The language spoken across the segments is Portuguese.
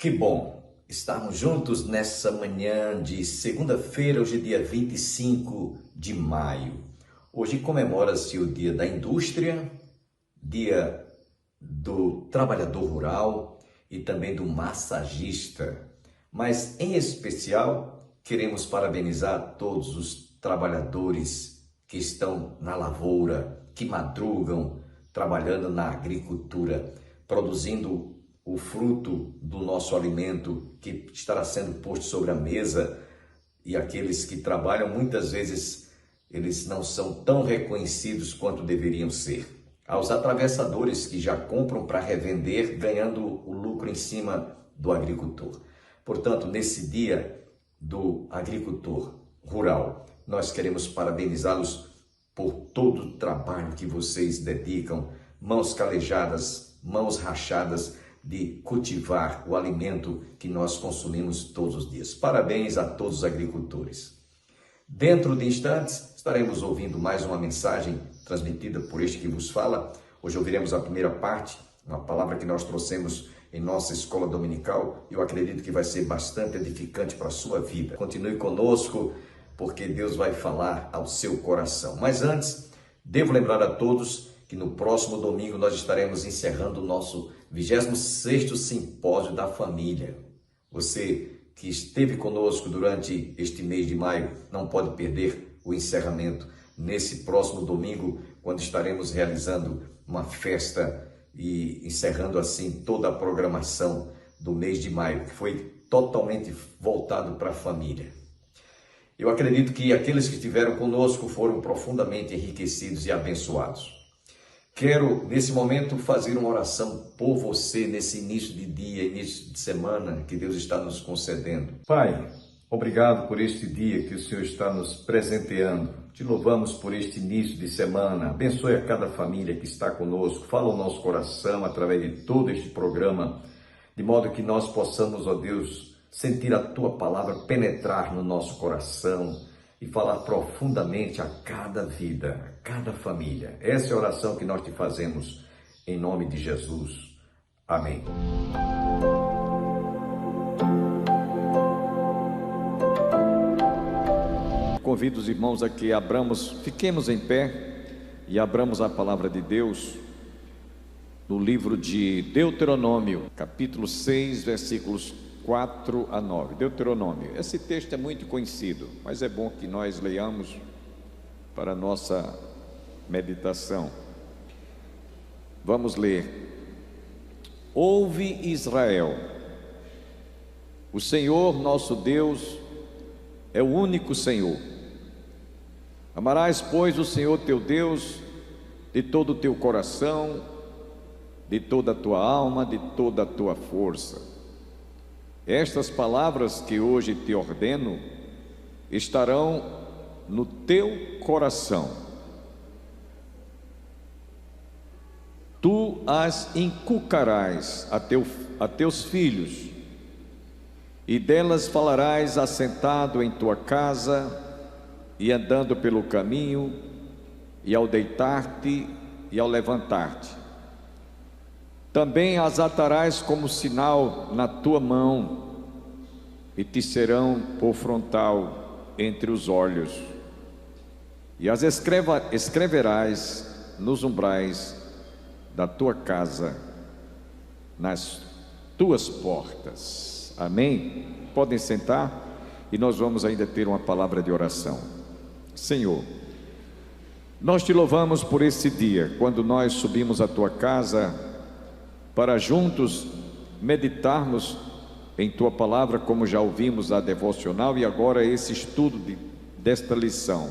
Que bom estarmos juntos nessa manhã de segunda-feira, hoje é dia 25 de maio. Hoje comemora-se o Dia da Indústria, Dia do Trabalhador Rural e também do Massagista. Mas, em especial, queremos parabenizar todos os trabalhadores que estão na lavoura, que madrugam trabalhando na agricultura, produzindo o fruto do nosso alimento que estará sendo posto sobre a mesa. E aqueles que trabalham, muitas vezes, eles não são tão reconhecidos quanto deveriam ser. Aos atravessadores que já compram para revender, ganhando o lucro em cima do agricultor. Portanto, nesse dia do agricultor rural, nós queremos parabenizá-los por todo o trabalho que vocês dedicam, mãos calejadas, mãos rachadas, de cultivar o alimento que nós consumimos todos os dias. Parabéns a todos os agricultores. Dentro de instantes, estaremos ouvindo mais uma mensagem transmitida por este que vos fala. Hoje ouviremos a primeira parte, uma palavra que nós trouxemos em nossa escola dominical. Eu acredito que vai ser bastante edificante para a sua vida. Continue conosco, porque Deus vai falar ao seu coração. Mas antes, devo lembrar a todos que no próximo domingo nós estaremos encerrando o nosso 26º Simpósio da Família. Você que esteve conosco durante este mês de maio não pode perder o encerramento nesse próximo domingo, quando estaremos realizando uma festa e encerrando assim toda a programação do mês de maio, que foi totalmente voltado para a família. Eu acredito que aqueles que estiveram conosco foram profundamente enriquecidos e abençoados. Quero, nesse momento, fazer uma oração por você, nesse início de dia, início de semana que Deus está nos concedendo. Pai, obrigado por este dia que o Senhor está nos presenteando. Te louvamos por este início de semana. Abençoe a cada família que está conosco. Fala o nosso coração através de todo este programa, de modo que nós possamos, ó Deus, sentir a Tua palavra penetrar no nosso coração e falar profundamente a cada vida, a cada família. Essa é a oração que nós te fazemos em nome de Jesus. Amém. Convido os irmãos a que fiquemos em pé e abramos a palavra de Deus no livro de Deuteronômio, capítulo 6, versículos 4 a 9, Deuteronômio. Esse texto é muito conhecido, mas é bom que nós leiamos para a nossa meditação. Vamos ler. Ouve, Israel, o Senhor nosso Deus é o único Senhor. Amarás, pois, o Senhor teu Deus de todo o teu coração, de toda a tua alma, de toda a tua força. Estas palavras que hoje te ordeno estarão no teu coração. Tu as inculcarás a teus filhos, e delas falarás assentado em tua casa, e andando pelo caminho, e ao deitar-te e ao levantar-te. Também as atarás como sinal na tua mão, e te serão por frontal entre os olhos, e as escreverás nos umbrais da tua casa, nas tuas portas. Amém? Podem sentar, e nós vamos ainda ter uma palavra de oração. Senhor, nós te louvamos por esse dia, quando nós subimos à tua casa para juntos meditarmos em tua palavra, como já ouvimos a devocional, e agora esse estudo desta lição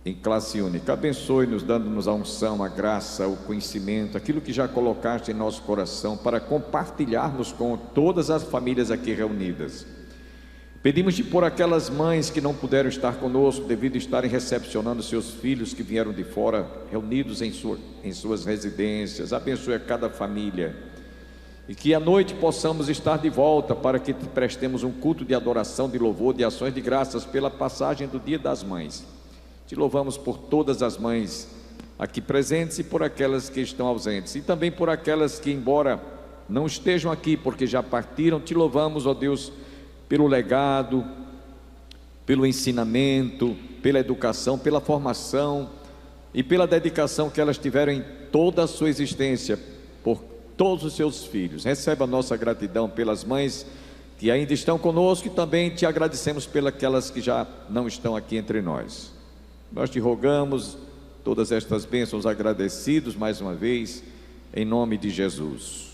em classe única. Abençoe-nos, dando-nos a unção, a graça, o conhecimento, aquilo que já colocaste em nosso coração, para compartilharmos com todas as famílias aqui reunidas. Pedimos-te por aquelas mães que não puderam estar conosco, devido a estarem recepcionando seus filhos que vieram de fora, reunidos em suas residências. Abençoe a cada família, e que à noite possamos estar de volta, para que te prestemos um culto de adoração, de louvor, de ações de graças, pela passagem do Dia das Mães. Te louvamos por todas as mães aqui presentes, e por aquelas que estão ausentes, e também por aquelas que, embora não estejam aqui porque já partiram, te louvamos, ó Deus, pelo legado, pelo ensinamento, pela educação, pela formação e pela dedicação que elas tiveram em toda a sua existência, por todos os seus filhos. Receba a nossa gratidão pelas mães que ainda estão conosco e também te agradecemos pelas que já não estão aqui entre nós. Nós te rogamos todas estas bênçãos, agradecidos mais uma vez, em nome de Jesus.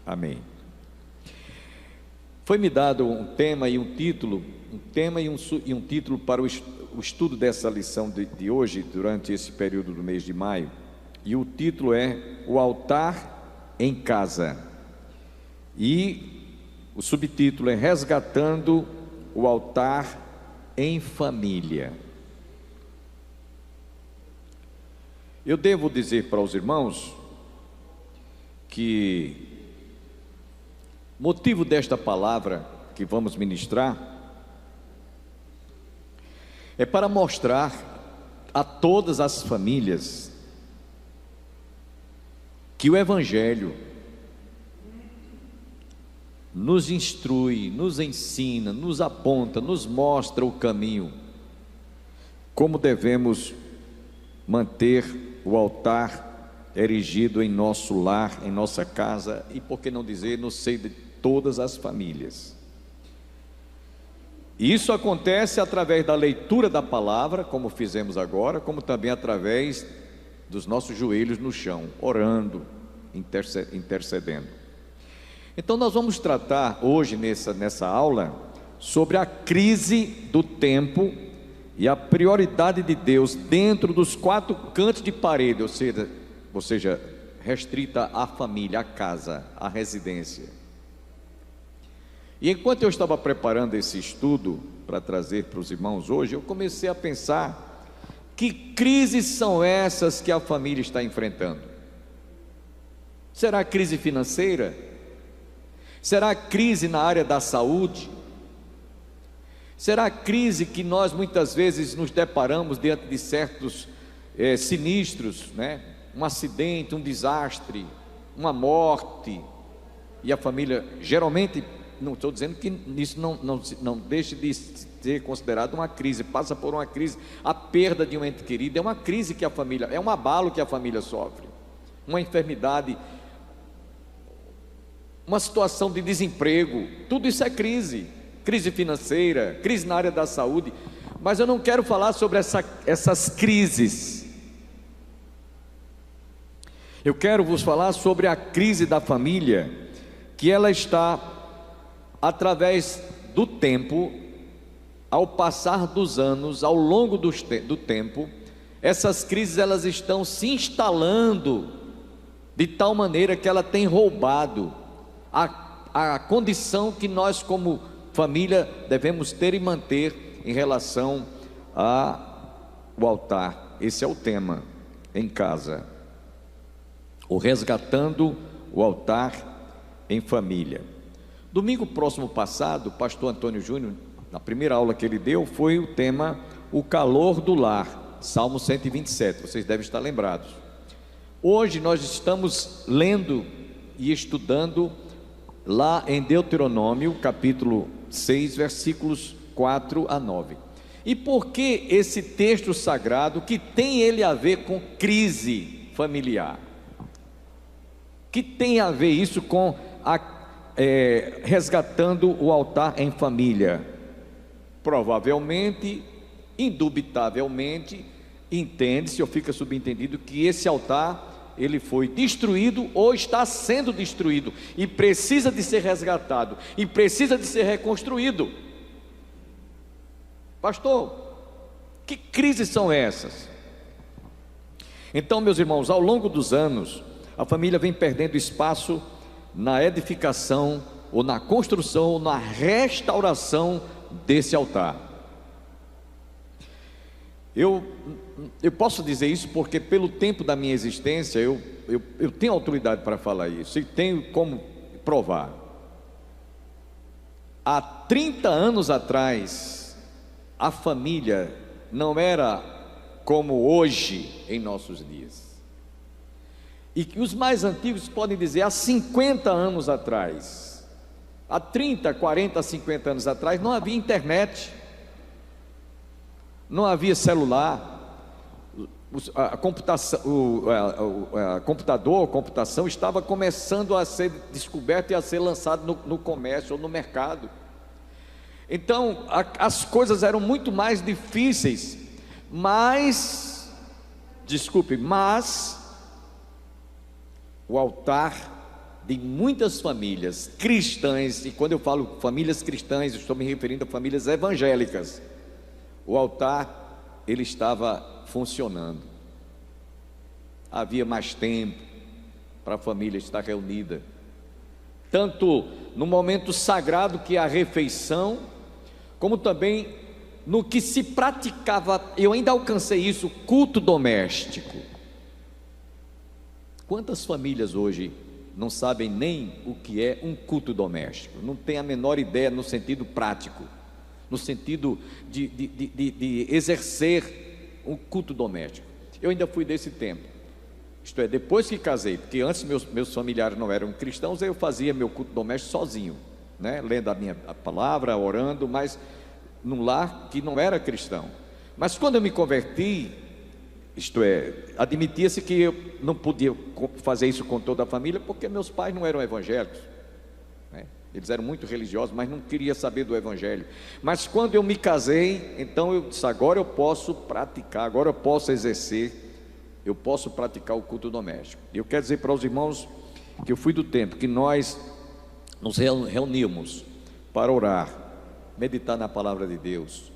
Amém. Foi-me dado um tema e um título, para o estudo dessa lição de hoje, durante esse período do mês de maio, e o título é O Altar em Casa, e o subtítulo é Resgatando o Altar em Família. Eu devo dizer para os irmãos que motivo desta palavra que vamos ministrar é para mostrar a todas as famílias que o Evangelho nos instrui, nos ensina, nos aponta, nos mostra o caminho, como devemos manter o altar erigido em nosso lar, em nossa casa e, por que não dizer, no seio de todas as famílias. E isso acontece através da leitura da palavra, como fizemos agora, como também através dos nossos joelhos no chão, orando, intercedendo. Então nós vamos tratar hoje nessa aula sobre a crise do tempo e a prioridade de Deus dentro dos 4 cantos de parede, ou seja, restrita à família, à casa, à residência. E enquanto eu estava preparando esse estudo para trazer para os irmãos hoje, eu comecei a pensar: que crises são essas que a família está enfrentando? Será crise financeira? Será crise na área da saúde? Será crise que nós muitas vezes nos deparamos diante de certos sinistros, né? Um acidente, um desastre, uma morte, e a família geralmente, não estou dizendo que isso não deixe de ser considerado uma crise, passa por uma crise, a perda de um ente querido é uma crise que a família, é um abalo que a família sofre, uma enfermidade, uma situação de desemprego, tudo isso é crise financeira, crise na área da saúde. Mas eu não quero falar sobre essas crises. Eu quero vos falar sobre a crise da família, que ela está, através do tempo, ao passar dos anos, ao longo do tempo, essas crises elas estão se instalando de tal maneira que ela tem roubado a condição que nós como família devemos ter e manter em relação ao altar. Esse é o tema em casa, o resgatando o altar em família. Domingo próximo passado, o pastor Antônio Júnior, na primeira aula que ele deu, foi o tema o calor do lar, Salmo 127, vocês devem estar lembrados. Hoje nós estamos lendo e estudando lá em Deuteronômio, capítulo 6, versículos 4 a 9. E por que esse texto sagrado, que tem ele a ver com crise familiar? Que tem a ver isso com resgatando o altar em família? Provavelmente, indubitavelmente, entende-se ou fica subentendido que esse altar ele foi destruído ou está sendo destruído e precisa de ser resgatado e precisa de ser reconstruído. Pastor, que crises são essas? Então, meus irmãos, ao longo dos anos, a família vem perdendo espaço na edificação ou na construção ou na restauração desse altar. Eu posso dizer isso porque pelo tempo da minha existência eu tenho autoridade para falar isso e tenho como provar. Há 30 anos atrás, a família não era como hoje em nossos dias. e que os mais antigos podem dizer há 50 anos atrás, há 30, 40, 50 anos atrás, não havia internet, não havia celular, a computação estava começando a ser descoberta e a ser lançado no comércio ou no mercado. Então as coisas eram muito mais difíceis, mas o altar de muitas famílias cristãs, e quando eu falo famílias cristãs, eu estou me referindo a famílias evangélicas, o altar, ele estava funcionando. Havia mais tempo para a família estar reunida, tanto no momento sagrado que é a refeição, como também no que se praticava. Eu ainda alcancei isso, culto doméstico. Quantas famílias hoje não sabem nem o que é um culto doméstico, não tem a menor ideia no sentido prático, no sentido de exercer um culto doméstico. Eu ainda fui desse tempo, isto é, depois que casei, porque antes meus familiares não eram cristãos, eu fazia meu culto doméstico sozinho, né? Lendo a palavra, orando, mas num lar que não era cristão. Mas quando eu me converti, isto é, admitia-se que eu não podia fazer isso com toda a família, porque meus pais não eram evangélicos, né? Eles eram muito religiosos, mas não queria saber do evangelho. Mas quando eu me casei, então eu disse, agora eu posso praticar, agora eu posso exercer, eu posso praticar o culto doméstico. E eu quero dizer para os irmãos que eu fui do tempo que nós nos reunimos para orar, meditar na palavra de Deus,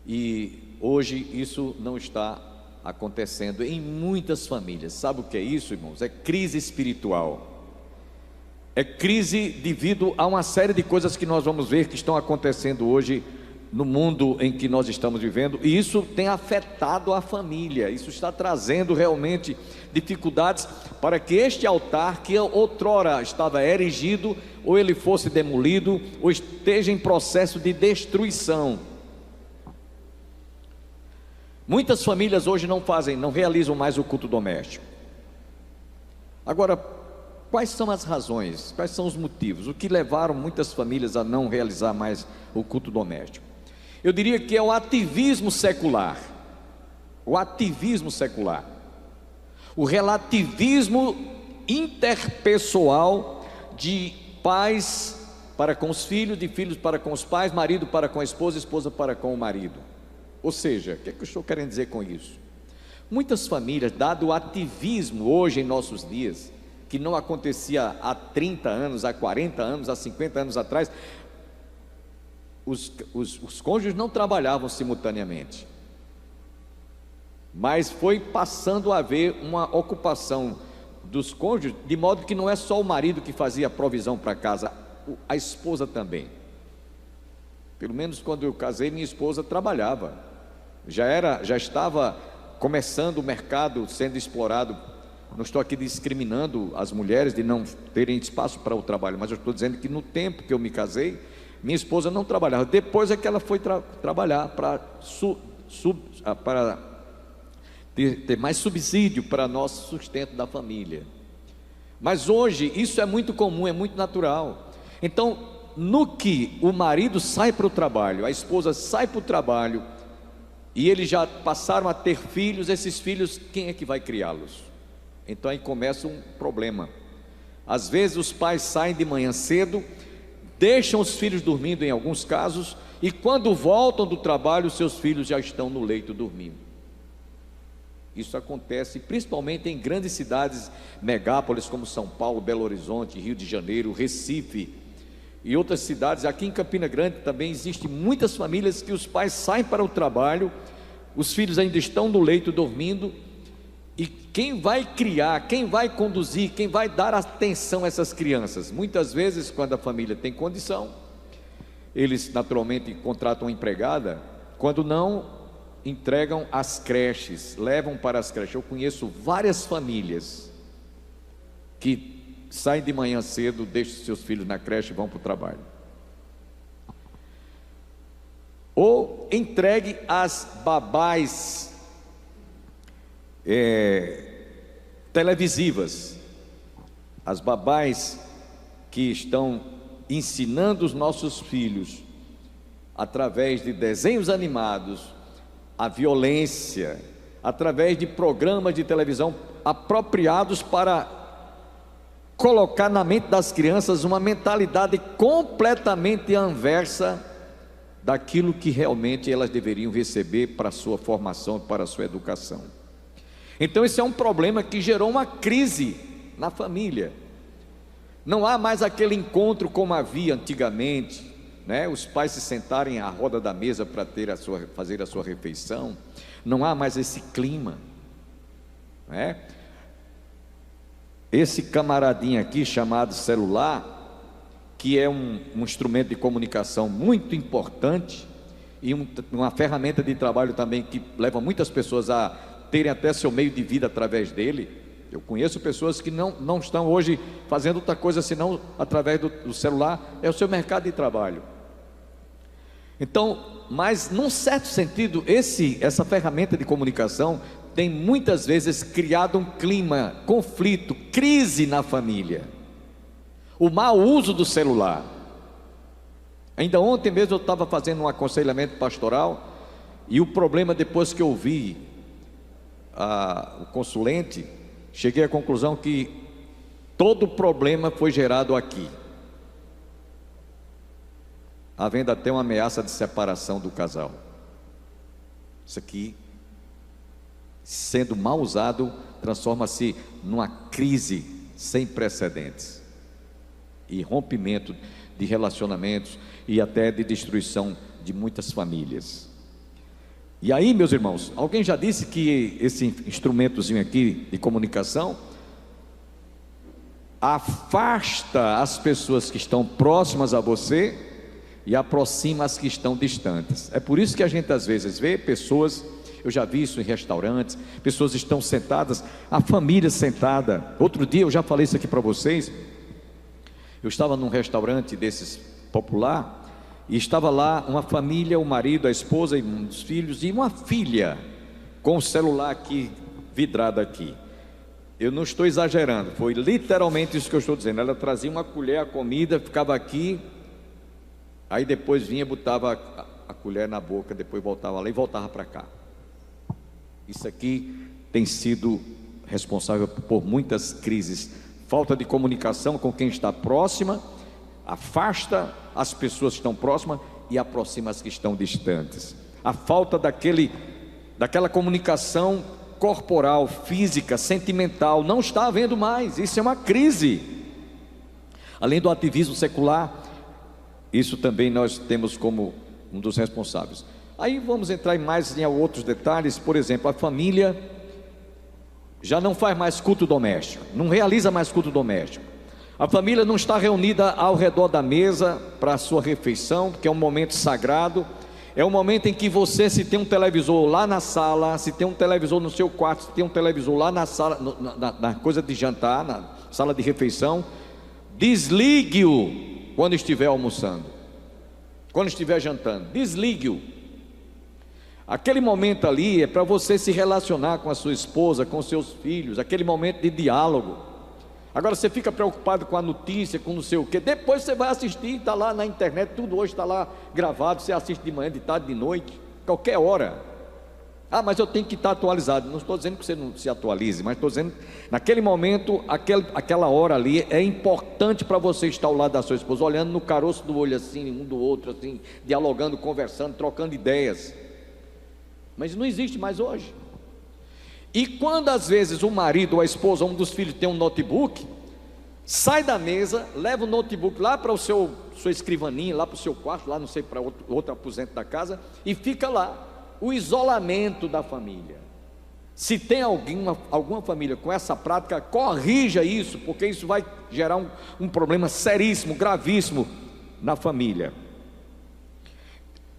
e hoje isso não está acontecendo em muitas famílias. Sabe o que é isso, irmãos? É crise espiritual, é crise devido a uma série de coisas que nós vamos ver que estão acontecendo hoje no mundo em que nós estamos vivendo, e isso tem afetado a família. Isso está trazendo realmente dificuldades para que este altar, que outrora estava erigido, ou ele fosse demolido, ou esteja em processo de destruição. Muitas famílias hoje não realizam mais o culto doméstico. Agora, quais são as razões, quais são os motivos, o que levaram muitas famílias a não realizar mais o culto doméstico? Eu diria que é o ativismo secular, o relativismo interpessoal de pais para com os filhos, de filhos para com os pais, marido para com a esposa, esposa para com o marido. Ou seja, o que é que eu estou querendo dizer com isso? Muitas famílias, dado o ativismo hoje em nossos dias, que não acontecia há 30 anos, há 40 anos, há 50 anos atrás, os cônjuges não trabalhavam simultaneamente, mas foi passando a haver uma ocupação dos cônjuges, de modo que não é só o marido que fazia a provisão para casa, a esposa também. Pelo menos quando eu casei, minha esposa trabalhava, já estava começando o mercado sendo explorado. Não estou aqui discriminando as mulheres de não terem espaço para o trabalho, mas eu estou dizendo que no tempo que eu me casei, minha esposa não trabalhava. Depois é que ela foi trabalhar para ter mais subsídio para nosso sustento da família. Mas hoje isso é muito comum, é muito natural. Então, no que o marido sai para o trabalho, a esposa sai para o trabalho, e eles já passaram a ter filhos, esses filhos, quem é que vai criá-los? Então aí começa um problema. Às vezes os pais saem de manhã cedo, deixam os filhos dormindo em alguns casos, e quando voltam do trabalho, seus filhos já estão no leito dormindo. Isso acontece principalmente em grandes cidades, megápolis como São Paulo, Belo Horizonte, Rio de Janeiro, Recife e outras cidades. Aqui em Campina Grande também existem muitas famílias que os pais saem para o trabalho, os filhos ainda estão no leito dormindo, e quem vai criar, quem vai conduzir, quem vai dar atenção a essas crianças? Muitas vezes, quando a família tem condição, eles naturalmente contratam uma empregada, quando não, entregam às creches, levam para as creches. Eu conheço várias famílias que saem de manhã cedo, deixam seus filhos na creche e vão para o trabalho, ou entregue às babás televisivas, as babás que estão ensinando os nossos filhos, através de desenhos animados, a violência, através de programas de televisão apropriados para colocar na mente das crianças uma mentalidade completamente inversa daquilo que realmente elas deveriam receber para a sua formação, para a sua educação. Então esse é um problema que gerou uma crise na família. Não há mais aquele encontro como havia antigamente, né? Os pais se sentarem à roda da mesa para fazer a sua refeição. Não há mais esse clima, né? Esse camaradinho aqui chamado celular, que é um instrumento de comunicação muito importante e uma ferramenta de trabalho também que leva muitas pessoas a terem até seu meio de vida através dele. Eu conheço pessoas que não estão hoje fazendo outra coisa senão através do celular, é o seu mercado de trabalho. Então, mas num certo sentido, essa ferramenta de comunicação tem muitas vezes criado um clima, conflito, crise na família. O mau uso do celular. Ainda ontem mesmo eu estava fazendo um aconselhamento pastoral, e o problema, depois que eu vi o consulente, cheguei à conclusão que todo o problema foi gerado aqui, havendo até uma ameaça de separação do casal. Isso aqui, sendo mal usado, transforma-se numa crise sem precedentes e rompimento de relacionamentos e até de destruição de muitas famílias. E aí, meus irmãos, alguém já disse que esse instrumentozinho aqui de comunicação afasta as pessoas que estão próximas a você e aproxima as que estão distantes. É por isso que a gente às vezes vê pessoas, eu já vi isso em restaurantes, pessoas estão sentadas, a família sentada. Outro dia eu já falei isso aqui para vocês. Eu estava num restaurante desses popular, e estava lá uma família, o marido, a esposa e um dos filhos, e uma filha com o celular aqui, vidrado aqui. Eu não estou exagerando, foi literalmente isso que eu estou dizendo. Ela trazia uma colher, a comida, ficava aqui, aí depois vinha, botava a colher na boca, depois voltava lá e voltava para cá. Isso aqui tem sido responsável por muitas crises. Falta de comunicação com quem está próxima, afasta as pessoas que estão próximas e aproxima as que estão distantes. A falta daquela comunicação corporal, física, sentimental, não está havendo mais. Isso é uma crise. Além do ativismo secular, isso também nós temos como um dos responsáveis. Aí vamos entrar em outros detalhes. Por exemplo, a família já não faz mais culto doméstico, não realiza mais culto doméstico. A família não está reunida ao redor da mesa para a sua refeição, porque é um momento sagrado. É um momento em que você, se tem um televisor lá na sala, se tem um televisor no seu quarto, se tem um televisor lá na sala, na coisa de jantar, na sala de refeição, desligue-o quando estiver almoçando, quando estiver jantando, desligue-o. Aquele momento ali é para você se relacionar com a sua esposa, com seus filhos, aquele momento de diálogo. Agora você fica preocupado com a notícia, com não sei o que, depois você vai assistir, está lá na internet, tudo hoje está lá gravado, você assiste de manhã, de tarde, de noite, qualquer hora. Ah, mas eu tenho que estar atualizado. Não estou dizendo que você não se atualize, mas estou dizendo, naquele momento, aquela hora ali, é importante para você estar ao lado da sua esposa, olhando no caroço do olho assim, um do outro assim, dialogando, conversando, trocando ideias. Mas não existe mais hoje. E quando às vezes o marido ou a esposa, um dos filhos tem um notebook, sai da mesa, leva o notebook lá para sua escrivaninha, lá para o seu quarto, lá não sei, para outro aposento da casa, e fica lá, o isolamento da família. Se tem alguma família com essa prática, corrija isso, porque isso vai gerar um problema seríssimo, gravíssimo na família.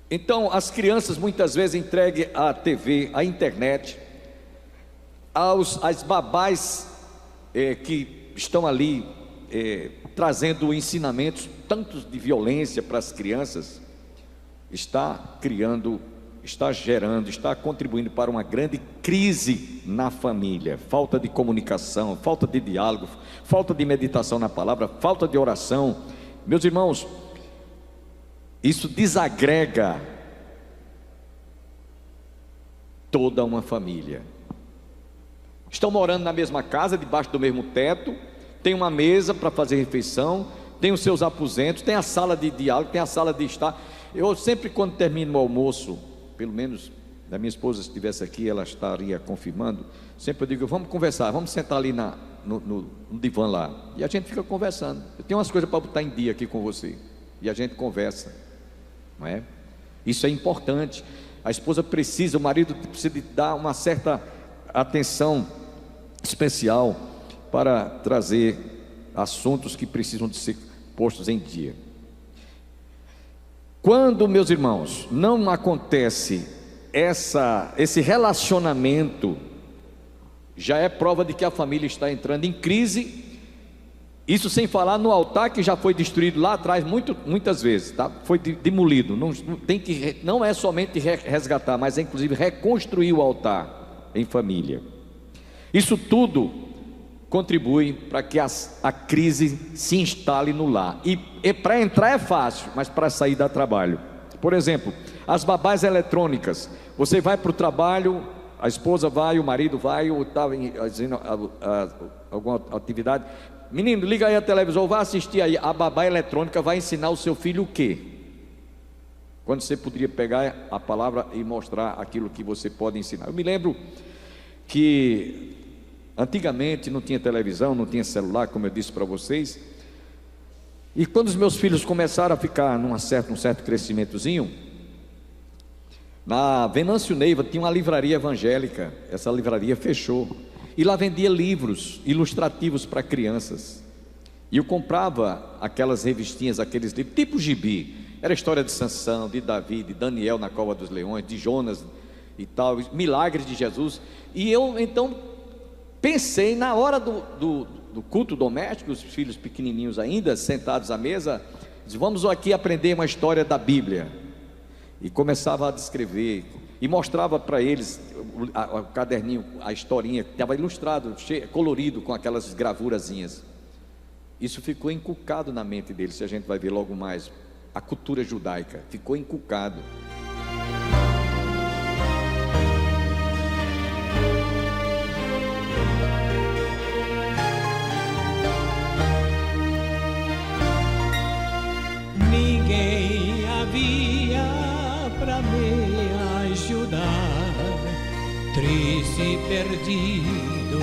Então as crianças muitas vezes entreguem à TV, à internet, as babás que estão ali trazendo ensinamentos tantos de violência para as crianças, está criando está gerando, está contribuindo para uma grande crise na família. Falta de comunicação, falta de diálogo, falta de meditação na palavra, falta de oração. Meus irmãos, isso desagrega toda uma família. Estão morando na mesma casa, debaixo do mesmo teto, tem uma mesa para fazer refeição, tem os seus aposentos, tem a sala de diálogo, tem a sala de estar. Eu sempre, quando termino o almoço, pelo menos da minha esposa, se estivesse aqui, ela estaria confirmando, sempre eu digo, vamos conversar, vamos sentar ali no divã lá, e a gente fica conversando. Eu tenho umas coisas para botar em dia aqui com você, e a gente conversa, não é? Isso é importante. A esposa precisa, o marido precisa dar uma certa atenção especial para trazer assuntos que precisam de ser postos em dia. Quando, meus irmãos, não acontece esse relacionamento, já é prova de que a família está entrando em crise. Isso sem falar no altar que já foi destruído lá atrás muitas vezes, tá? Foi demolido. Não é somente resgatar, mas é inclusive reconstruir o altar em família. Isso tudo contribui para que a crise se instale no lar. E para entrar é fácil, mas para sair dá trabalho. Por exemplo, as babás eletrônicas. Você vai para o trabalho, a esposa vai, o marido vai, ou está fazendo alguma atividade. Menino, liga aí a televisão, vai assistir aí. A babá eletrônica vai ensinar o seu filho o quê? Quando você poderia pegar a palavra e mostrar aquilo que você pode ensinar. Eu me lembro que antigamente não tinha televisão, não tinha celular, como eu disse para vocês. E quando os meus filhos começaram a ficar num certo crescimentozinho, na Venâncio Neiva tinha uma livraria evangélica. Essa livraria fechou, e lá vendia livros ilustrativos para crianças. E eu comprava aquelas revistinhas, aqueles livros, tipo gibi. Era a história de Sansão, de Davi, de Daniel na cova dos leões, de Jonas e tal, milagres de Jesus. E eu então pensei, na hora do culto doméstico, os filhos pequenininhos ainda, sentados à mesa, disse, vamos aqui aprender uma história da Bíblia. E começava a descrever, e mostrava para eles o caderninho, a historinha, que estava ilustrado, colorido, com aquelas gravurazinhas. Isso ficou inculcado na mente deles, se a gente vai ver logo mais, a cultura judaica, ficou inculcado. Ninguém havia para me ajudar, triste e perdido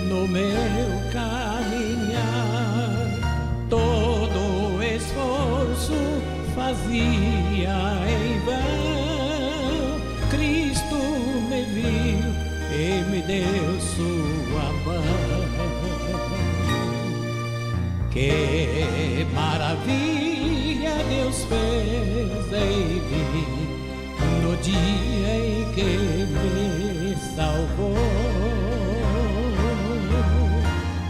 no meu caminhar. Todo esforço fazia em vão. Cristo me viu e me deu sua mão. Que maravilha Deus fez em mim no dia em que me salvou.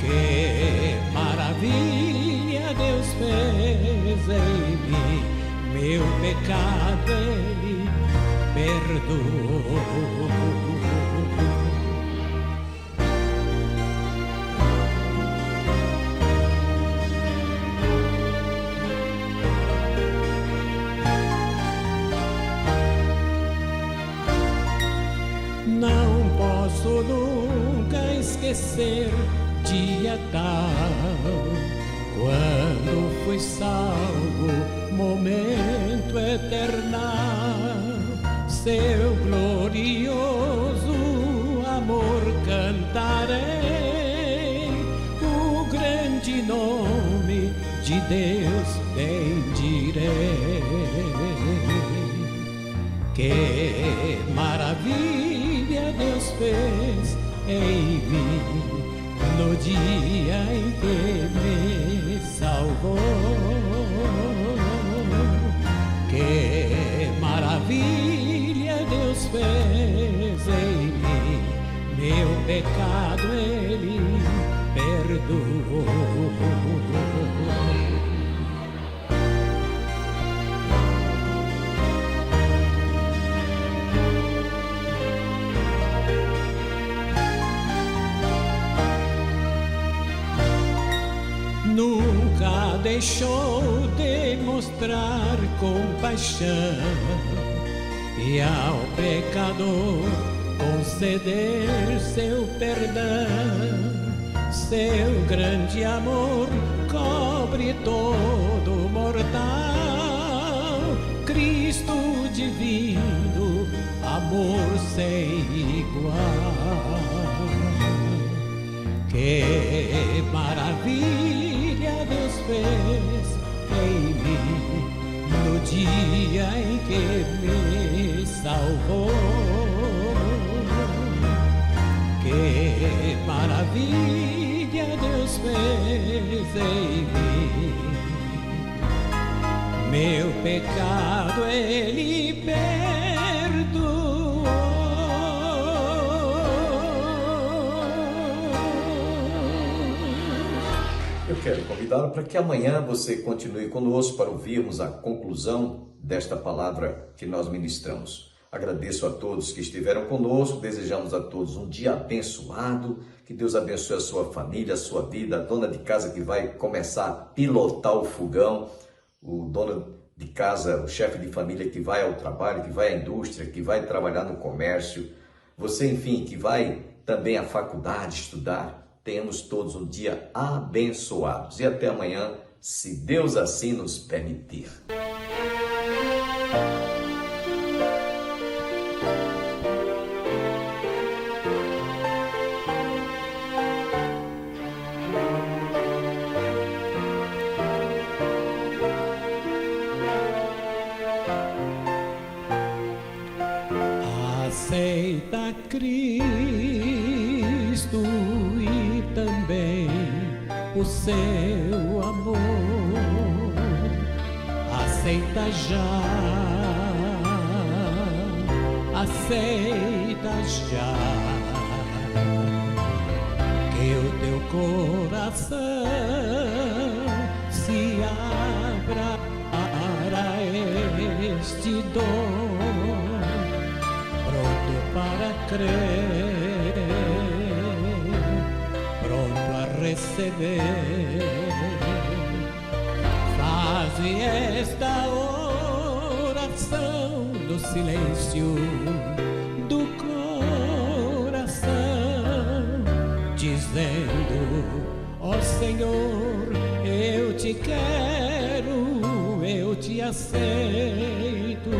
Que maravilha Deus fez em mim, meu pecado Ele perdoou. Não posso nunca esquecer dia tal, quando fui salvo, momento eternal. Seu glorioso amor cantarei, o grande nome de Deus bendirei. Que maravilha Deus fez em mim no dia em que me salvou. Que maravilha Deus fez em mim, meu pecado Ele perdoou. deixou de mostrar compaixão e ao pecador conceder seu perdão. Seu grande amor cobre todo mortal. Cristo divino, amor sem igual. Que maravilha Deus fez em mim no dia em que me salvou. Que maravilha Deus fez em mim. Meu pecado Ele perdoou. Eu quero convidá-lo para que amanhã você continue conosco para ouvirmos a conclusão desta palavra que nós ministramos. Agradeço a todos que estiveram conosco, desejamos a todos um dia abençoado, que Deus abençoe a sua família, a sua vida, a dona de casa que vai começar a pilotar o fogão, o dono de casa, o chefe de família que vai ao trabalho, que vai à indústria, que vai trabalhar no comércio, você, enfim, que vai também à faculdade estudar. Tenhamos todos um dia abençoados e até amanhã, se Deus assim nos permitir. Aceita Cristo e também o seu amor. Aceita já, aceita já, que o teu coração se abra para este dom, pronto para crer, pronto a receber. Faze esta oração no silêncio do coração, dizendo: ó Senhor, eu te quero, eu te aceito.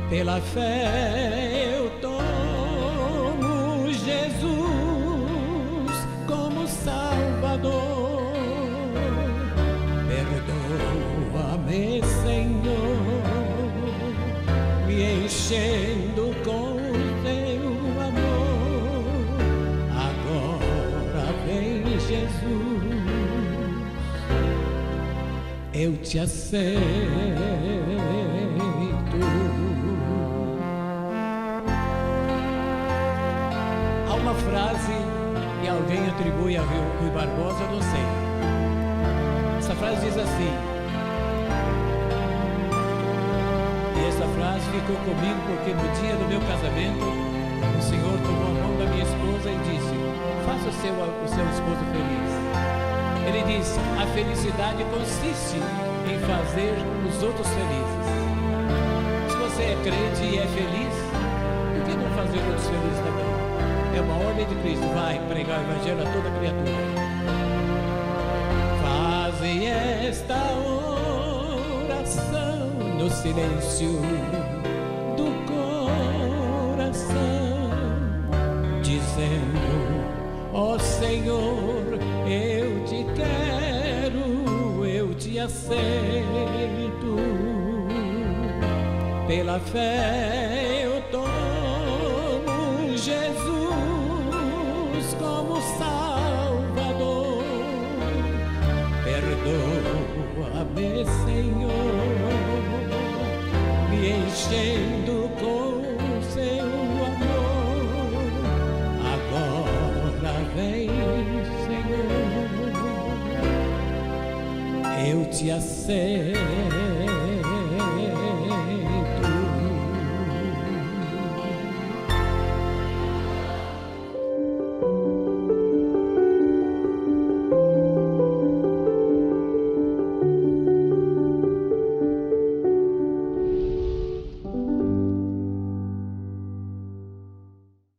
Pela fé eu tomo Jesus como Salvador. Perdoa-me, Senhor, me enchendo com o teu amor. Agora vem Jesus, eu te aceito. Uma frase que alguém atribui a Rui Barbosa, eu não sei. Essa frase diz assim, e essa frase ficou comigo porque no dia do meu casamento o Senhor tomou a mão da minha esposa e disse: faça o seu esposo feliz. Ele disse: a felicidade consiste em fazer os outros felizes. Se você é crente e é feliz, por que não fazer outros felizes também? É uma ordem de Cristo. Vai pregar o evangelho a toda criatura. Faze esta oração no silêncio do coração, dizendo: ó Senhor, eu te quero, eu te aceito. Pela fé eu tomo Jesus como Salvador. Perdoa-me, Senhor, me enchendo com o seu amor. Agora vem, Senhor, eu te aceito.